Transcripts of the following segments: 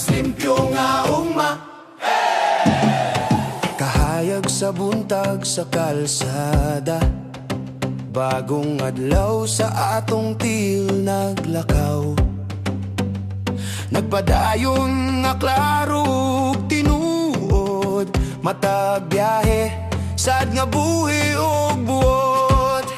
mas limpyo nga ugma. Kahayag sa buntag sa kalsada, bagong adlaw sa atong til naglakaw. Nagpadayon nga klaro tinuod, matag biyahe, sad nga buhi og buot.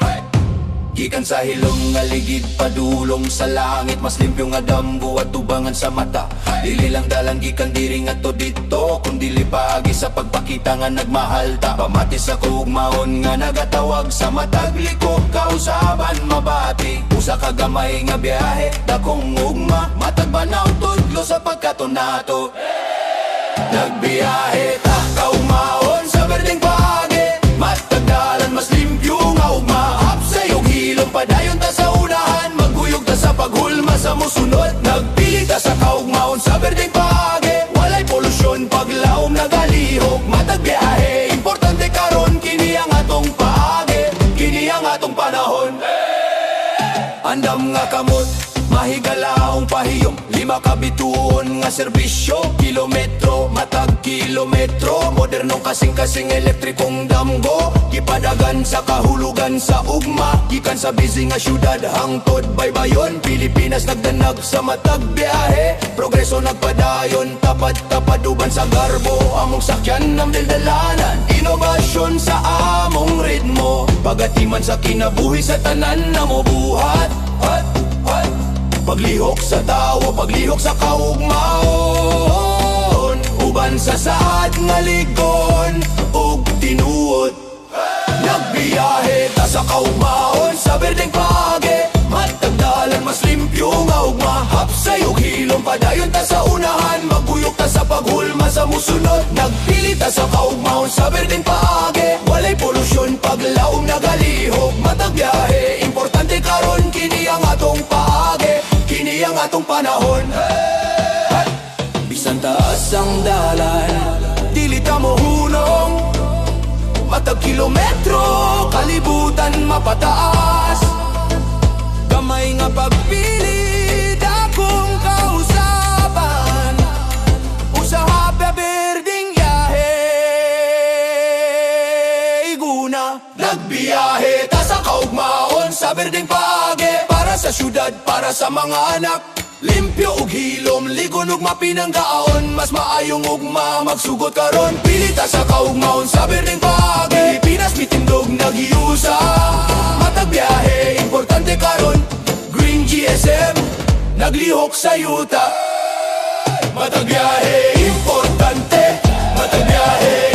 Gikan sa hilong nga ligid padulong sa langit, mas limpyo nga damgo at tubangan sa mata. Dili lang dalang gikan diri nga to dito, kundi lipagi sa pagpakita nga nagmahalta. Pamati sa kugmaon nga nagatawag sa matag likog kausaban mabati. Usa ka gamay nga biyahe, dakong ugma, matag banaw tudlo sa pagkatonato. Nagbiyahe ta kaumaon sa berdeng pagi, matag dalan mas limpyo nga ugma. Padayon ta sa unahan, maguyog ta sa paghulma sa musunod. Nagpili ta sa kaugmaon sa berdeng pagi, walay polusyon paglaom nagalihok. Matag biyahe, importante karon kini ang atong paagi, kini ang atong panahon. Andam nga kamot, mahigalaong pahiyom, 5 ka bituon nga serbisyo. Kilometro, matag kilometro, modernong kasing-kasing elektrikong damgo. Gipadagan sa kahulugan sa ugma, gikan sa busy nga syudad hangtod baybayon. Pilipinas nagdanag sa matag biyahe, progreso nagpadayon, tapad-tapaduban sa garbo. Among sakyan ng dildalanan, inobasyon sa among ritmo. Pagatiman sa kinabuhi sa tanan na mo buhat. Paglihok sa tawo, paglihok sa kaugmaon, uban sa saad nga ligon ug tinuod. Nagbiyahe ta sa kaugmaon sa berdeng pagi, matag dalan mas limpyo nga ugma. Hapsay ug hilom, padayon ta sa unahan, maguyok ta sa paghulma sa musunod. Nagpili ta sa kaugmaon sa berdeng pagi, walay polusyon paglaom nagalihok. Matag biyahe, importante karon kini ang atong paagi, kini ang atong panahon. Bisan taas ang dalan, dili ta mohunong. Matag kilometro, kalibutan mapataas. Gamay nga pagpili, dakong kausaban. Usaha pa berding yahe, iguna. Nagbiyahe ta sa kaugmaon sa berdeng pagi, para sa syudad, para sa mga anak. Limpyo ug hilom, ligon ug mapinanggaon, mas maayong ugma magsugot karon. Pili ta sa kaugmaon sa berdeng pagi, Pilipinas mitindog nagiusa. Matag biyahe, importante karon, Green GSM naglihok sa yuta. Matag biyahe, importante, matag biyahe.